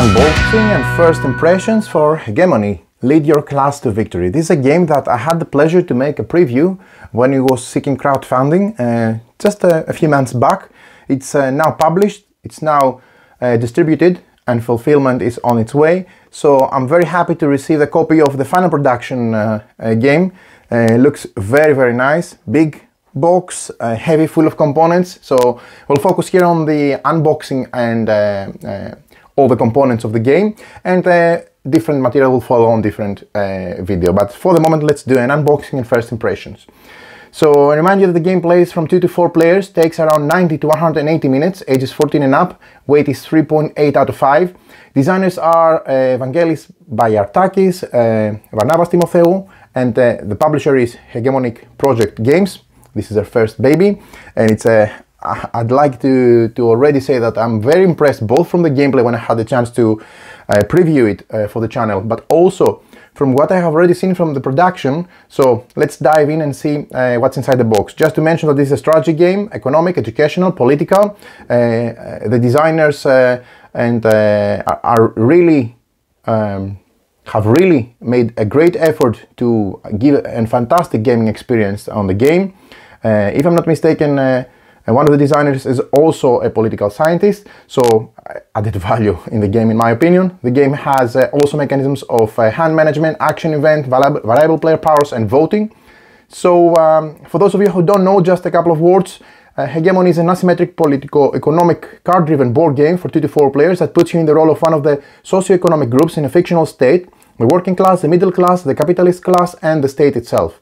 Unboxing and first impressions for Hegemony Lead Your Class to Victory. This is a game that I had the pleasure to make a preview when it was seeking crowdfunding just a few months back. It's now published, it's now distributed, and fulfillment is on its way. So I'm very happy to receive a copy of the final production game. Looks very nice, big box, heavy, full of components. So we'll focus here on the unboxing and all the components of the game, and different material will follow on different video. But for the moment, let's do an unboxing and first impressions. So I remind you that the game plays from 2 to 4 players, takes around 90 to 180 minutes, ages 14 and up, weight is 3.8 out of 5. Designers are Vangelis Bayartakis, Varnavas Timotheou, and the publisher is Hegemonic Project Games. This is their first baby, and it's I'd like to already say that I'm very impressed both from the gameplay when I had the chance to preview it for the channel, but also from what I have already seen from the production. So let's dive in and see what's inside the box. Just to mention that this is a strategy game, economic, educational, political. The designers and are really have really made a great effort to give a fantastic gaming experience on the game. If I'm not mistaken, one of the designers is also a political scientist, so added value in the game in my opinion. The game has also mechanisms of hand management, action event, variable player powers, and voting. So for those of you who don't know, just a couple of words. Hegemony is an asymmetric politico-economic card-driven board game for 2 to 4 players that puts you in the role of one of the socio-economic groups in a fictional state: the working class, the middle class, the capitalist class, and the state itself.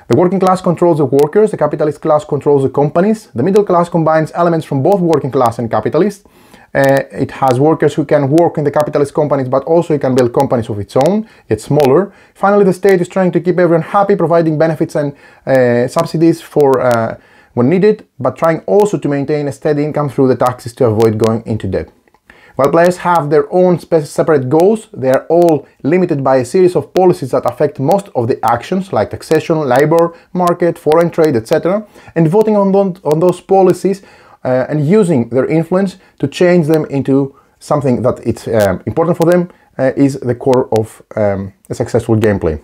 The working class controls the workers, the capitalist class controls the companies, the middle class combines elements from both working class and capitalist. It has workers who can work in the capitalist companies, but also it can build companies of its own, yet smaller. Finally, the state is trying to keep everyone happy, providing benefits and subsidies for when needed, but trying also to maintain a steady income through the taxes to avoid going into debt. While players have their own separate goals, they are all limited by a series of policies that affect most of the actions, like taxation, labor market, foreign trade, etc. And voting on those policies and using their influence to change them into something that it's important for them is the core of a successful gameplay.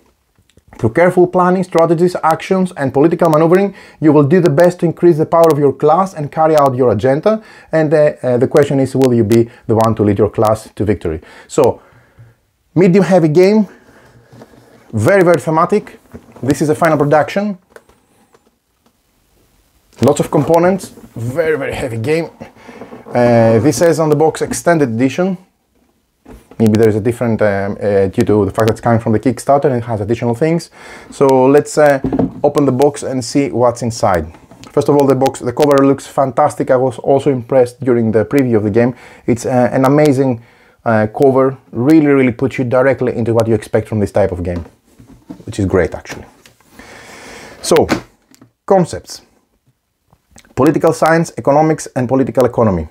Through careful planning, strategies, actions, and political maneuvering, you will do the best to increase the power of your class and carry out your agenda. And the question is, will you be the one to lead your class to victory? So, medium heavy game, very thematic. This is a final production. Lots of components, very heavy game. This says on the box extended edition. Maybe there is a different, due to the fact that it's coming from the Kickstarter and it has additional things. So let's open the box and see what's inside. First of all, the cover looks fantastic. I was also impressed during the preview of the game. It's an amazing cover, really puts you directly into what you expect from this type of game, which is great actually. So, concepts: political science, economics, and political economy.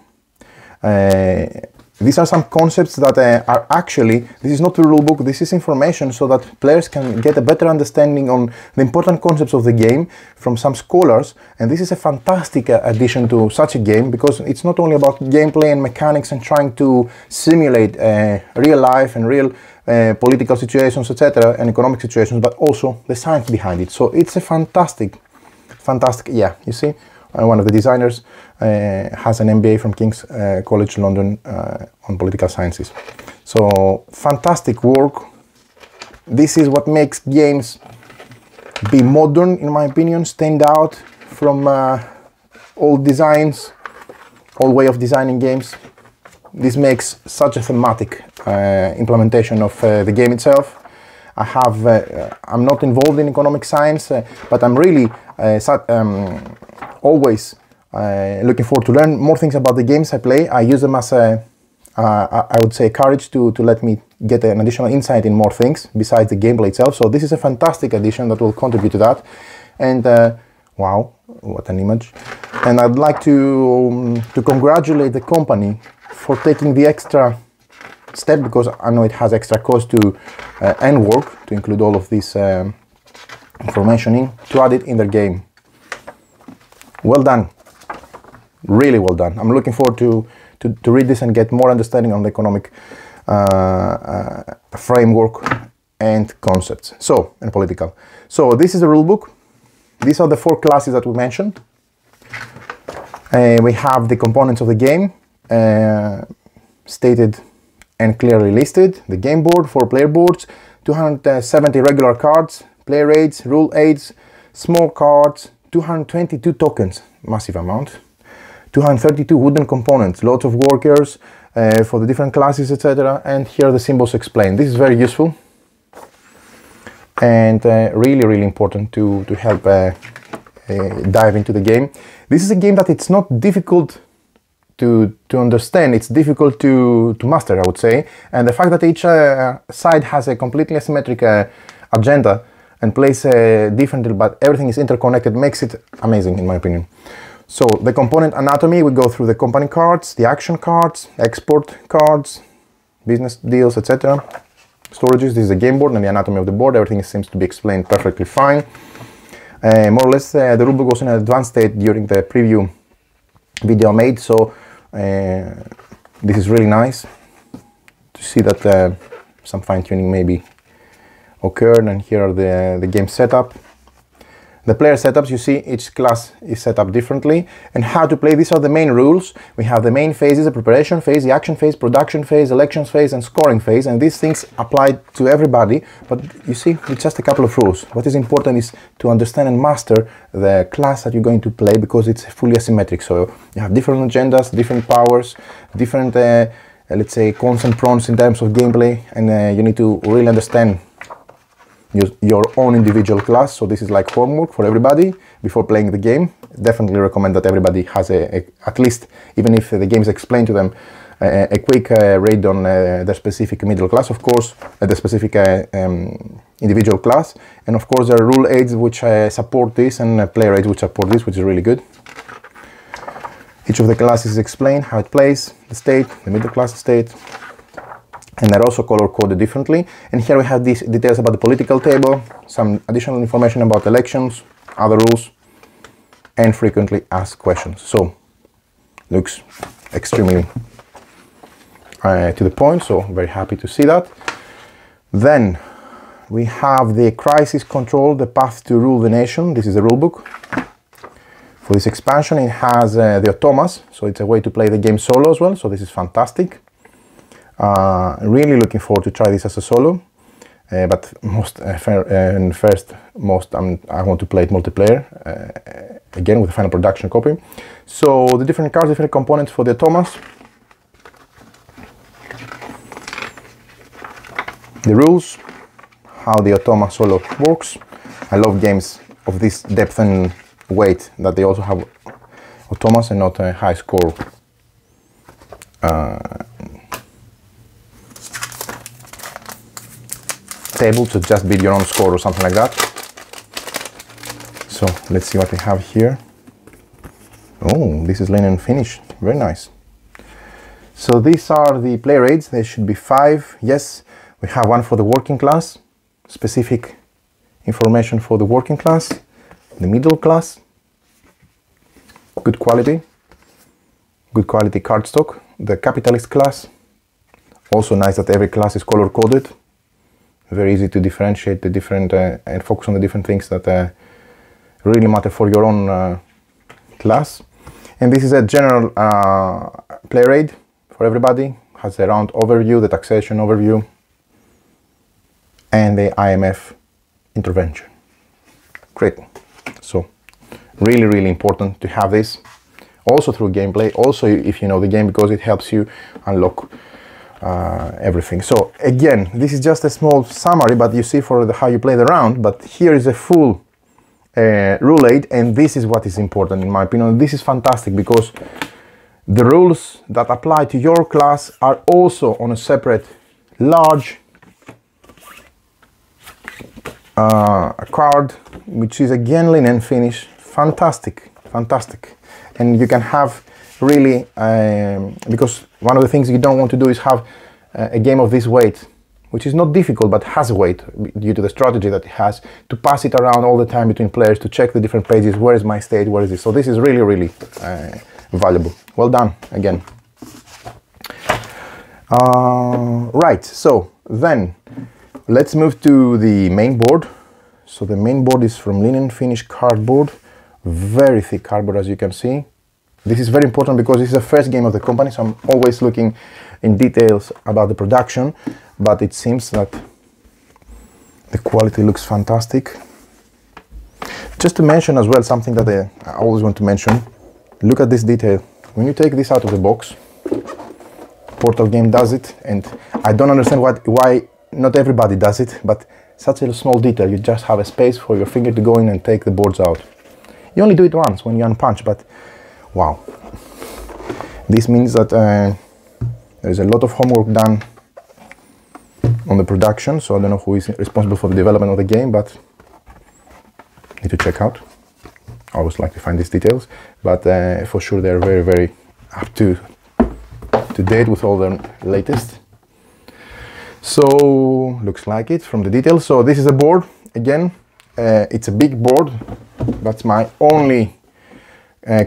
These are some concepts that are actually, this is not the rulebook, this is information so that players can get a better understanding on the important concepts of the game from some scholars. And this is a fantastic addition to such a game, because it's not only about gameplay and mechanics and trying to simulate real life and real political situations, etc., and economic situations, but also the science behind it. So it's a fantastic, yeah, you see? One of the designers has an MBA from King's College London on political sciences. So fantastic work. This is what makes games be modern, in my opinion, stand out from old designs, old way of designing games. This makes such a thematic implementation of the game itself. I'm not involved in economic science, but I'm really always looking forward to learn more things about the games I play. I use them as I would say, courage to let me get an additional insight in more things besides the gameplay itself. So this is a fantastic addition that will contribute to that. And wow, what an image. And I'd like to congratulate the company for taking the extra step, because I know it has extra cost to and work to include all of this information in, to add it in their game. Well done, really well done. I'm looking forward to read this and get more understanding on the economic framework and concepts. So, and political. So this is the rulebook. These are the 4 classes that we mentioned. We have the components of the game stated and clearly listed. The game board, 4 player boards, 270 regular cards, player aids, rule aids, small cards, 222 tokens, massive amount, 232 wooden components, lots of workers for the different classes, etc. And here are the symbols explained. This is very useful and really important to help dive into the game. This is a game that it's not difficult to understand, it's difficult to master, I would say. And the fact that each side has a completely asymmetric agenda and plays differently, but everything is interconnected, makes it amazing in my opinion. So the component anatomy, we go through the company cards, the action cards, export cards, business deals, etc. Storages, this is a game board and the anatomy of the board. Everything seems to be explained perfectly fine. More or less the rulebook was in an advanced state during the preview video I made, so this is really nice to see that some fine-tuning maybe occurred. And here are the game setup. The player setups, you see each class is set up differently, and how to play. These are the main rules. We have the main phases, the preparation phase, the action phase, production phase, elections phase, and scoring phase, and these things apply to everybody, but you see it's just a couple of rules. What is important is to understand and master the class that you're going to play, because it's fully asymmetric. So you have different agendas, different powers, different let's say cons and pros in terms of gameplay, and you need to really understand your own individual class. So this is like homework for everybody before playing the game. Definitely recommend that everybody has at least, even if the game is explained to them, a quick read on the specific middle class, of course, the specific individual class, and of course there are rule aids which support this, and player aids which support this, which is really good. Each of the classes is explained, how it plays, the state, the middle class state, and they're also color coded differently. And here we have these details about the political table, some additional information about elections, other rules, and frequently asked questions. So looks extremely to the point, so very happy to see that. Then we have the crisis control, the path to rule the nation. This is the rule book. For this expansion it has the automas, so it's a way to play the game solo as well, so this is fantastic. Really looking forward to try this as a solo, but I want to play it multiplayer, again with the final production copy. So the different cards, different components for the automas, the rules, how the automa solo works. I love games of this depth and weight that they also have automas and not a high score table to just beat your own score or something like that. So let's see what we have here. Oh, this is linen finish, very nice. So these are the player aids. There should be 5. Yes, we have one for the working class, specific information for the working class, the middle class, good quality cardstock, the capitalist class. Also nice that every class is color coded. Very easy to differentiate the different and focus on the different things that really matter for your own class. And this is a general player aid for everybody. Has a round overview, the taxation overview, and the IMF intervention. Great. So really important to have this also through gameplay, also if you know the game, because it helps you unlock everything. So again, this is just a small summary, but you see for how you play the round. But here is a full rule aid, and this is what is important in my opinion. This is fantastic because the rules that apply to your class are also on a separate large card, which is again linen finish. Fantastic. And you can have really, because one of the things you don't want to do is have a game of this weight, which is not difficult but has weight due to the strategy that it has, to pass it around all the time between players, to check the different pages, where is my state, where is this. So this is really valuable. Well done again. Right, so then let's move to the main board. So the main board is from linen finish cardboard, very thick cardboard, as you can see. This is very important because this is the first game of the company, so I'm always looking in details about the production, but it seems that the quality looks fantastic. Just to mention as well something that I always want to mention, look at this detail. When you take this out of the box, Portal Game does it, and I don't understand why not everybody does it, but such a small detail, you just have a space for your finger to go in and take the boards out. You only do it once when you unpunch, but wow. This means that there's a lot of homework done on the production, so I don't know who is responsible for the development of the game, but need to check out. I always like to find these details, but for sure they're very, very up to date with all the latest. So looks like it from the details. So this is a board. Again, it's a big board. That's my only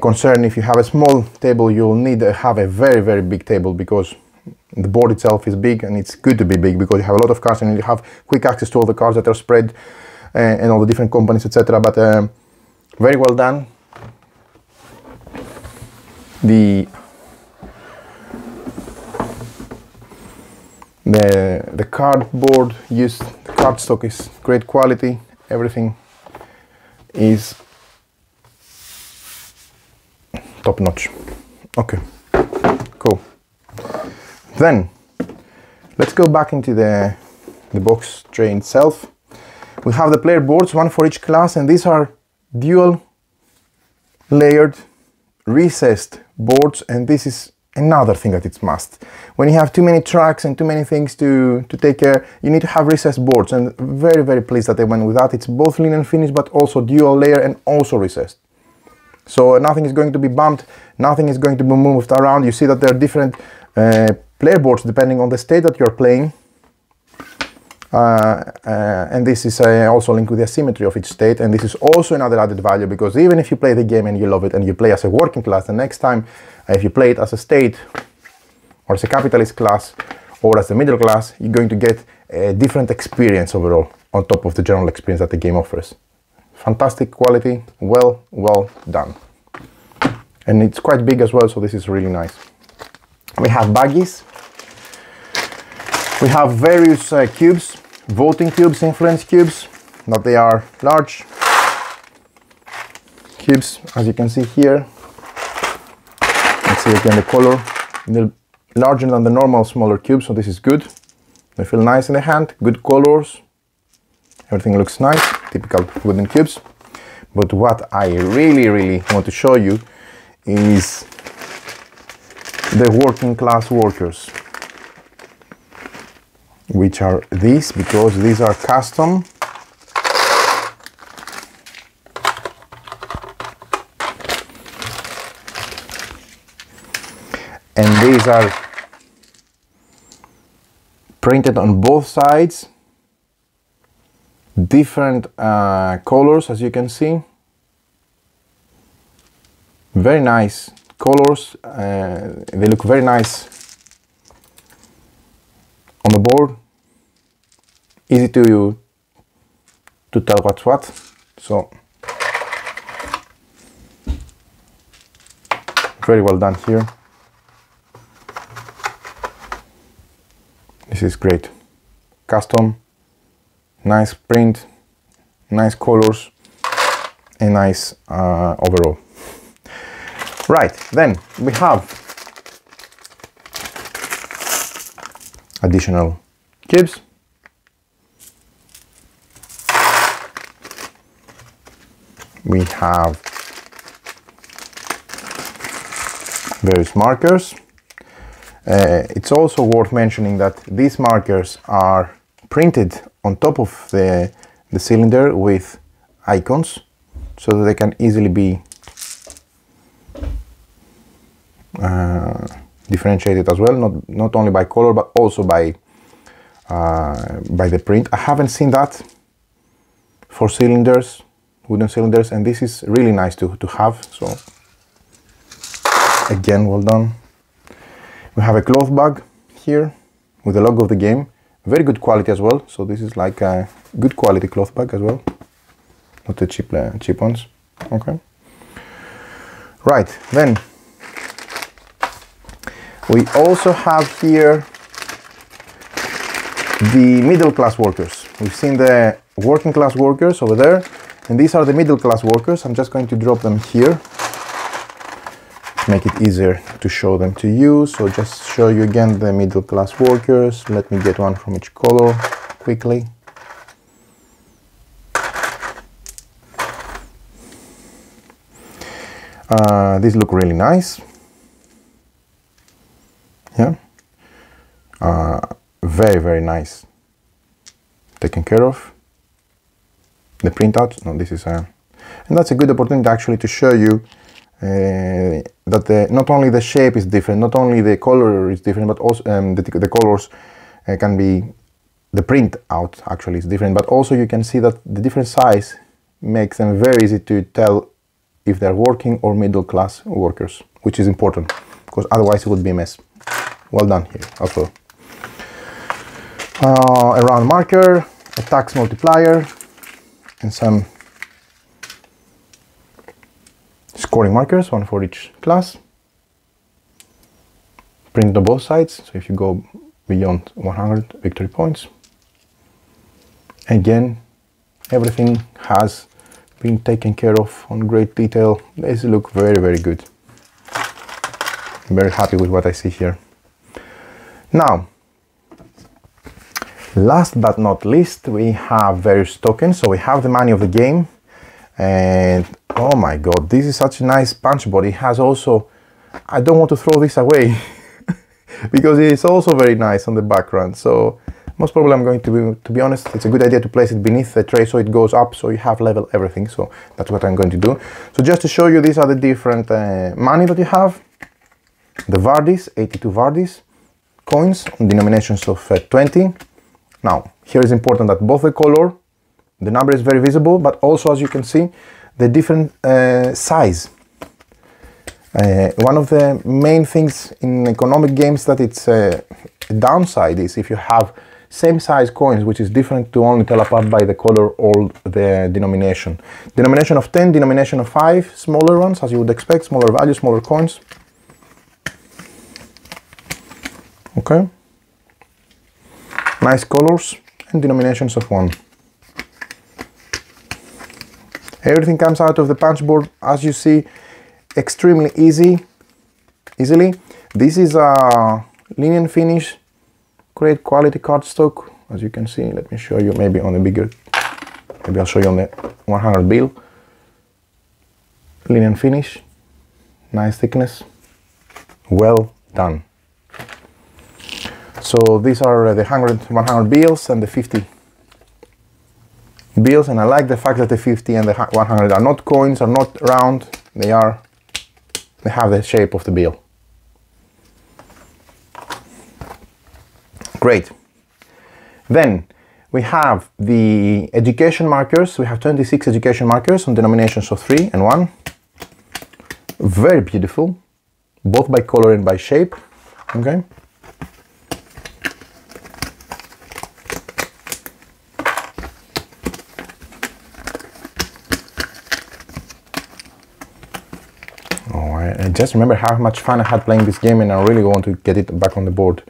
concern. If you have a small table, you'll need to have a very, very big table, because the board itself is big, and it's good to be big because you have a lot of cards and you have quick access to all the cards that are spread and all the different companies, etc. But very well done. The cardboard used, the cardstock is great quality. Everything is top notch. Okay, cool. Then let's go back into the box tray itself. We have the player boards, one for each class, and these are dual layered recessed boards, and this is another thing that it's must. When you have too many tracks and too many things to take care, you need to have recessed boards, and very, very pleased that they went with that. It's both linen finish but also dual layer and also recessed. So nothing is going to be bumped, nothing is going to be moved around. You see that there are different player boards depending on the state that you're playing. And this is also linked with the asymmetry of each state, and this is also another added value, because even if you play the game and you love it and you play as a working class, the next time if you play it as a state or as a capitalist class or as a middle class, you're going to get a different experience overall on top of the general experience that the game offers. Fantastic quality, well done. And it's quite big as well, so this is really nice. We have baggies. We have various cubes, voting cubes, influence cubes, that they are large cubes, as you can see here. Let's see again the color, they're larger than the normal smaller cubes, so this is good. They feel nice in the hand, good colors, everything looks nice, typical wooden cubes. But what I really want to show you is the working class workers, which are these, because these are custom. And these are printed on both sides, different colors, as you can see. Very nice colors, they look very nice on the board, easy to tell what's what. So very well done here. This is great, custom, nice print, nice colors, and nice overall. Right, then we have additional cubes. We have various markers. It's also worth mentioning that these markers are printed on top of the cylinder with icons, so that they can easily be differentiated as well, not only by color but also by the print. I haven't seen that for cylinders, wooden cylinders, and this is really nice to have. So again, well done. We have a cloth bag here with the logo of the game. Very good quality as well. So this is like a good quality cloth bag as well, not the cheap ones. Okay. Right, then we also have here the middle class workers. We've seen the working class workers over there, and these are the middle class workers. I'm just going to drop them here, make it easier to show them to you. So just show you again the middle class workers. Let me get one from each color quickly. These look really nice. Yeah, very, very nice. Taken care of. The printout, no, this is and that's a good opportunity actually to show you that not only the shape is different, not only the color is different, but also the colors can be, the print out actually is different, but also you can see that the different size makes them very easy to tell if they're working or middle class workers, which is important because otherwise it would be a mess. Well done here also. A round marker, a tax multiplier, and some scoring markers, one for each class. Print on both sides, so if you go beyond 100 victory points. Again, everything has been taken care of on great detail. These look very, very good. I'm very happy with what I see here. Now, last but not least, we have various tokens. So we have the money of the game, and oh my god, this is such a nice punch board. It has also, I don't want to throw this away because it is also very nice on the background. So most probably I'm going to be honest, it's a good idea to place it beneath the tray so it goes up, so you have level everything. So that's what I'm going to do. So just to show you, these are the different money that you have. The Vardis, 82 Vardis coins on denominations of 20. Now, here is important that both the color, the number is very visible, but also, as you can see, the different size. One of the main things in economic games that it's a downside is if you have same size coins, which is different to only tell apart by the color or the denomination. Denomination of 10, denomination of 5, smaller ones, as you would expect, smaller values, smaller coins. Okay. Nice colors and denominations of 1. Everything comes out of the punch board, as you see, extremely easily. This is a linen finish, great quality cardstock, as you can see. Let me show you maybe on a bigger, maybe I'll show you on the 100 bill. Linen finish, nice thickness, well done. So these are the 100 bills and the 50 bills, and I like the fact that the 50 and the 100 are not coins, are not round, they have the shape of the bill. Great. Then we have the education markers. We have 26 education markers on denominations of 3 and 1. Very beautiful, both by color and by shape. Okay. I just remember how much fun I had playing this game, and I really want to get it back on the board,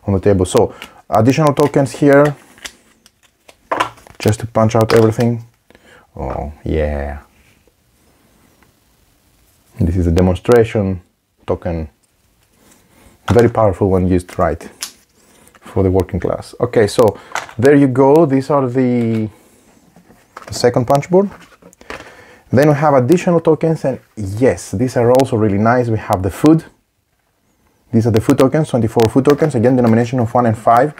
on the table. So additional tokens here, just to punch out everything. Oh yeah. This is a demonstration token. Very powerful when used right for the working class. Okay, so there you go. These are the second punch board. Then we have additional tokens, and yes, these are also really nice. We have the food. These are the food tokens, 24 food tokens, again denomination of 1 and 5.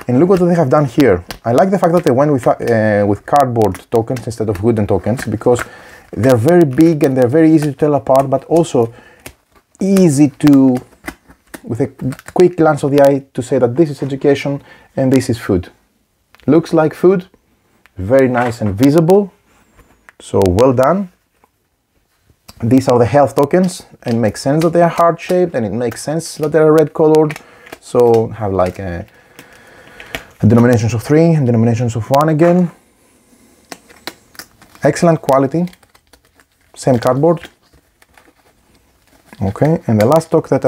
And look what they have done here. I like the fact that they went with cardboard tokens instead of wooden tokens, because they're very big and they're very easy to tell apart, but also easy to, with a quick glance of the eye, to say that this is education and this is food. Looks like food, very nice and visible. So well done. These are the health tokens, and it makes sense that they are heart shaped, and it makes sense that they are red colored. So have like Denominations of 3 and denominations of 1 again. Excellent quality. Same cardboard. Okay, and the last tokens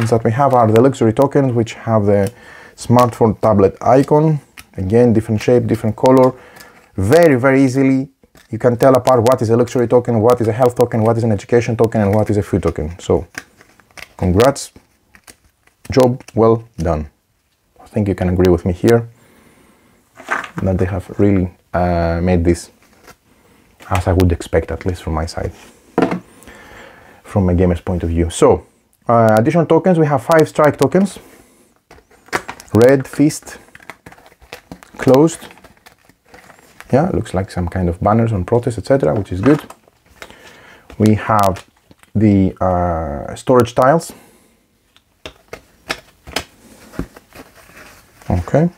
that we have are the luxury tokens, which have the smartphone tablet icon. Again, different shape, different color. Very, very easily you can tell apart what is a luxury token, what is a health token, what is an education token, and what is a food token. So, congrats. Job well done. I think you can agree with me here that they have really made this as I would expect, at least from my side, from a gamer's point of view. So, additional tokens, we have 5 strike tokens. Red, fist, closed. Yeah, looks like some kind of banners on protest, etc., which is good. We have the storage tiles. Okay.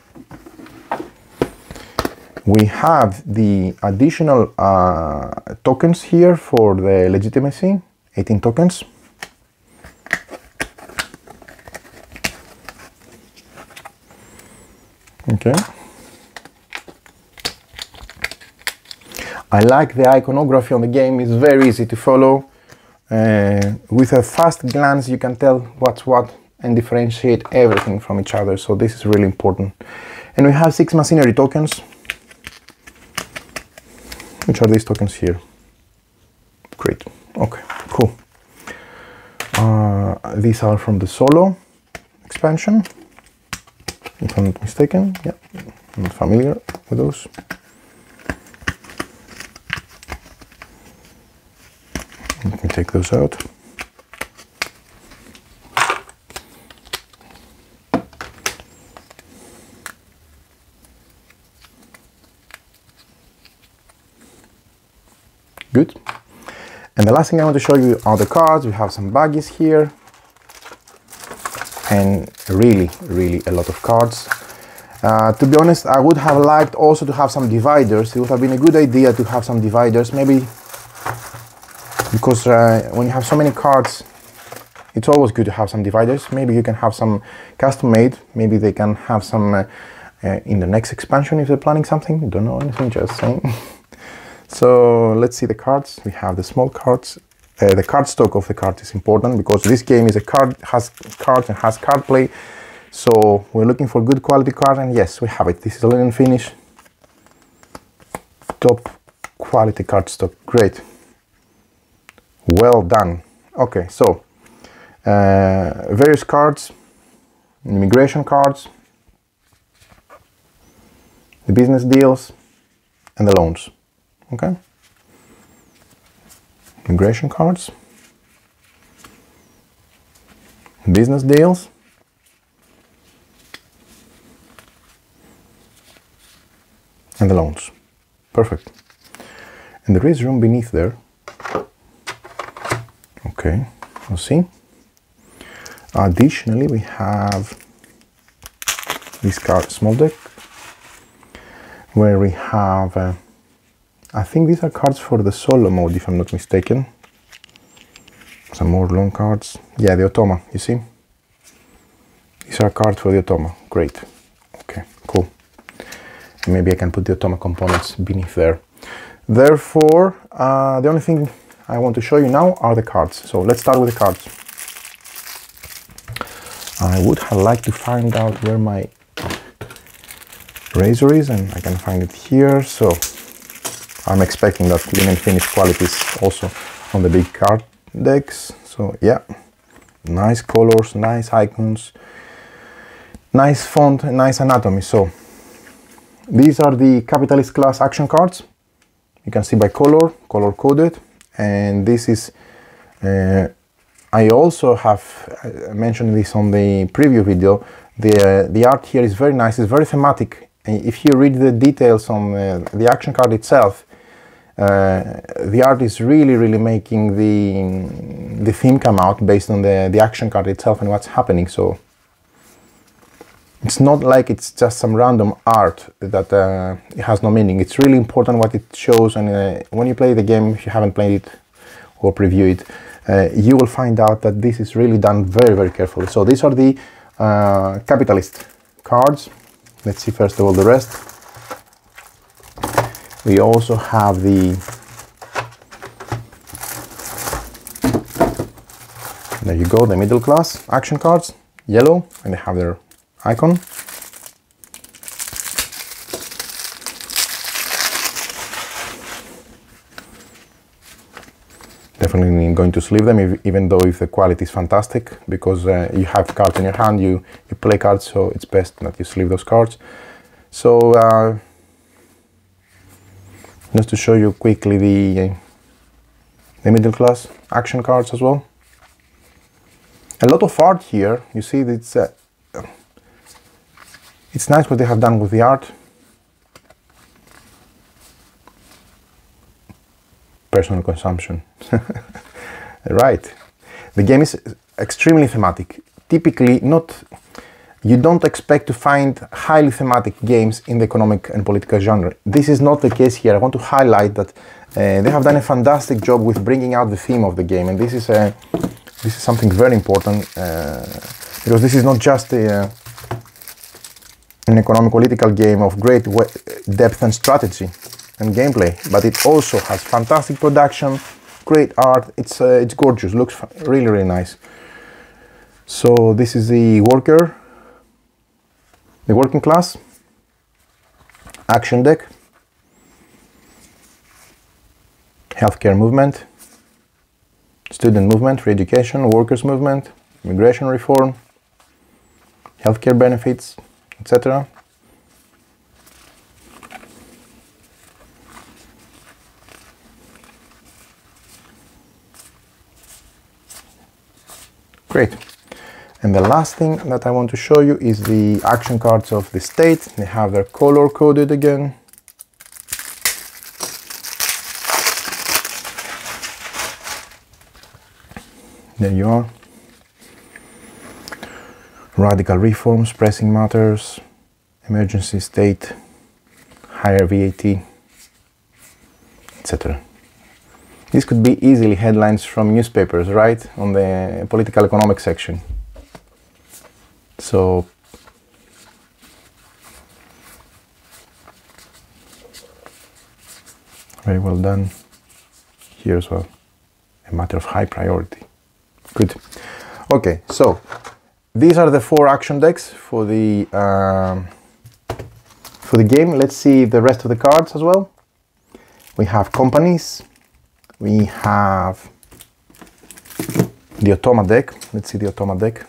We have the additional tokens here for the legitimacy, 18 tokens. Okay. I like the iconography on the game, it's very easy to follow. With a fast glance you can tell what's what and differentiate everything from each other, so this is really important. And we have 6 machinery tokens, which are these tokens here. Great, okay, cool. These are from the solo expansion, if I'm not mistaken. Yeah, I'm not familiar with those. Let me take those out. Good. And the last thing I want to show you are the cards. We have some baggies here. And really, really a lot of cards. To be honest, I would have liked also to have some dividers. It would have been a good idea to have some dividers, maybe, because when you have so many cards, it's always good to have some dividers. Maybe you can have some custom made. Maybe they can have some in the next expansion if they're planning something. Don't know anything, just saying. So let's see the cards. We have the small cards. The card stock of the card is important because this game is has cards and has card play. So we're looking for good quality card, and yes, we have it. This is a linen finish. Top quality card stock. Great. Well done. Okay, so various cards, immigration cards, the business deals, and the loans. Okay, immigration cards, business deals, and the loans. Perfect. And there is room beneath there. Okay, we'll see. Additionally, we have this card small deck where we have I think these are cards for the solo mode, if I'm not mistaken. Some more long cards. Yeah, the automa, you see? These are cards for the automa. Great. Okay, cool. And maybe I can put the automa components beneath there. Therefore, the only thing I want to show you now are the cards. So let's start with the cards. I would have liked to find out where my razor is, and I can find it here. So I'm expecting that linen finish quality is also on the big card decks. So yeah, nice colors, nice icons, nice font, and nice anatomy. So these are the capitalist class action cards. You can see by color coded, and this is I also have mentioned this on the preview video. The art here is very nice, it's very thematic. If you read the details on the action card itself, the art is really making the theme come out based on the action card itself and what's happening. So it's not like it's just some random art that it has no meaning. It's really important what it shows, and when you play the game, if you haven't played it or preview it, you will find out that this is really done very carefully. So these are the capitalist cards. Let's see first of all the rest. We also have the, there you go, the middle class action cards, yellow, and they have their icon. Definitely going to sleeve them, even though if the quality is fantastic, because you have cards in your hand, you play cards, so it's best that you sleeve those cards. So just to show you quickly the middle class action cards as well. A lot of art here. You see, it's nice what they have done with the art. Personal consumption. Right. The game is extremely thematic. Typically, you don't expect to find highly thematic games in the economic and political genre. This is not the case here. I want to highlight that they have done a fantastic job with bringing out the theme of the game, and this is something very important because this is not just an economic political game of great depth and strategy and gameplay, but it also has fantastic production, great art. It's gorgeous, looks really, really nice. So this is the working class action deck, healthcare movement, student movement, re-education, workers movement, immigration reform, healthcare benefits, etc. Great. And the last thing that I want to show you is the action cards of the state. They have their color coded again. There you are. Radical reforms, pressing matters, emergency state, higher VAT, etc. This could be easily headlines from newspapers, right? On the political economic section. So very well done here as well. A matter of high priority. Good. Okay, so these are the 4 action decks for the game. Let's see the rest of the cards as well. We have companies. We have the automa deck. Let's see the automa deck.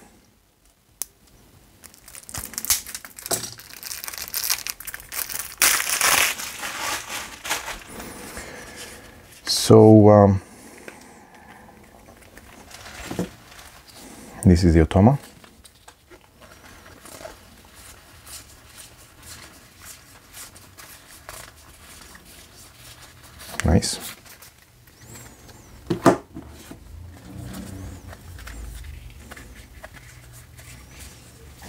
So this is the automa. Nice.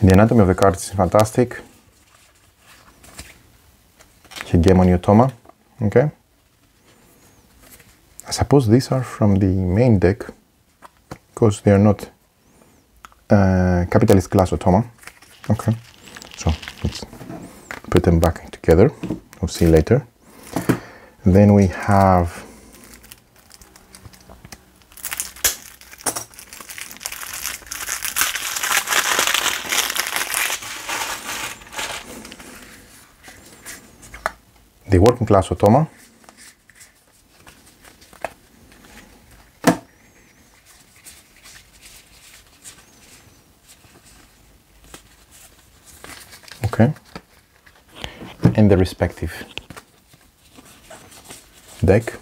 The anatomy of the card is fantastic. Hegemony automa. Okay. I suppose these are from the main deck because they are not capitalist class automa. Okay. So let's put them back together. We'll see later. Then we have the working class automa. Okay. And the respective deck.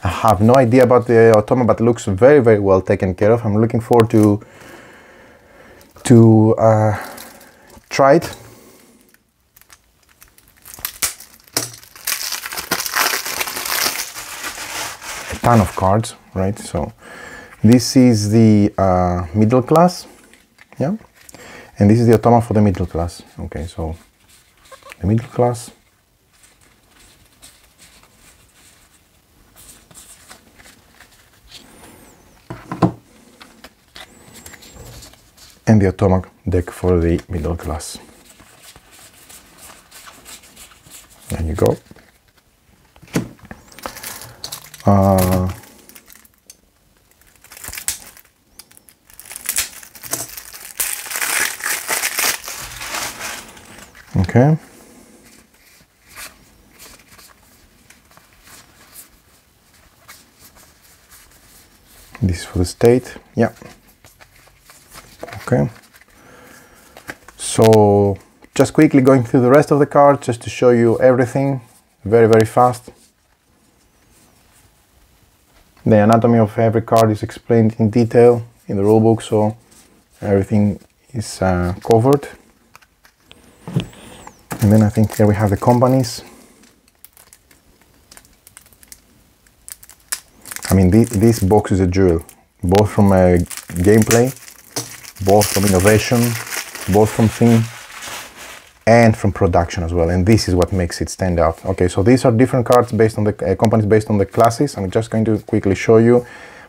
I have no idea about the automa, but it looks very, very well taken care of. I'm looking forward to try it. A ton of cards, right? So this is the middle class, yeah, and this is the automa for the middle class. Okay, so the middle class. And the automa deck for the middle class. There you go. Okay. This is for the state. Yeah. Okay. So just quickly going through the rest of the cards just to show you everything very, very fast. The anatomy of every card is explained in detail in the rulebook, so everything is covered. And then I think here we have the companies. I mean, this box is a jewel, both from gameplay, both from innovation, both from theme, and from production as well. And this is what makes it stand out. Okay, so these are different cards based on the companies based on the classes. I'm just going to quickly show you. You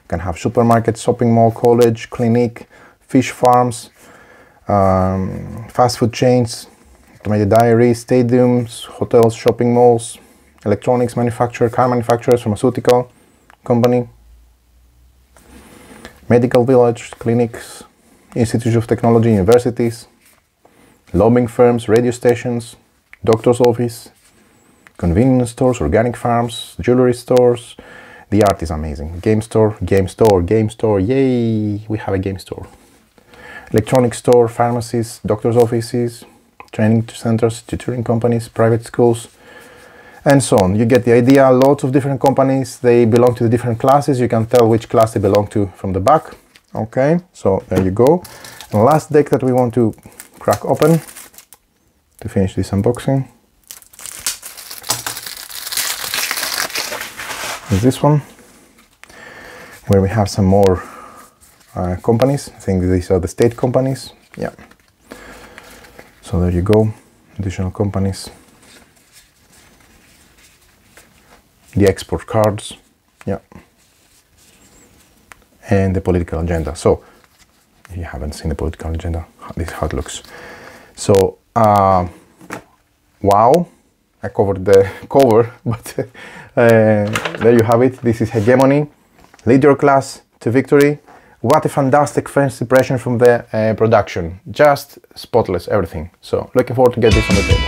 can have supermarket, shopping mall, college, clinic, fish farms, fast food chains, automated dairies, stadiums, hotels, shopping malls, electronics manufacturer, car manufacturers, pharmaceutical company, medical village, clinics, institutes of technology, universities, lobbying firms, radio stations, doctor's office, convenience stores, organic farms, jewelry stores. The art is amazing. Game store, yay, we have a game store. Electronic store, pharmacies, doctor's offices, training centers, tutoring companies, private schools, and so on. You get the idea. Lots of different companies, they belong to the different classes. You can tell which class they belong to from the back. Okay, so there you go. And last deck that we want to crack open to finish this unboxing is this one, where we have some more companies. I think these are the state companies. Yeah. So there you go, additional companies. The export cards, yeah. And the political agenda. So, if you haven't seen the political agenda, this is how it looks. So, wow, I covered the cover, but there you have it. This is Hegemony, Lead Your Class to Victory. What a fantastic first impression from the production. Just spotless, everything. So, looking forward to get this on the table.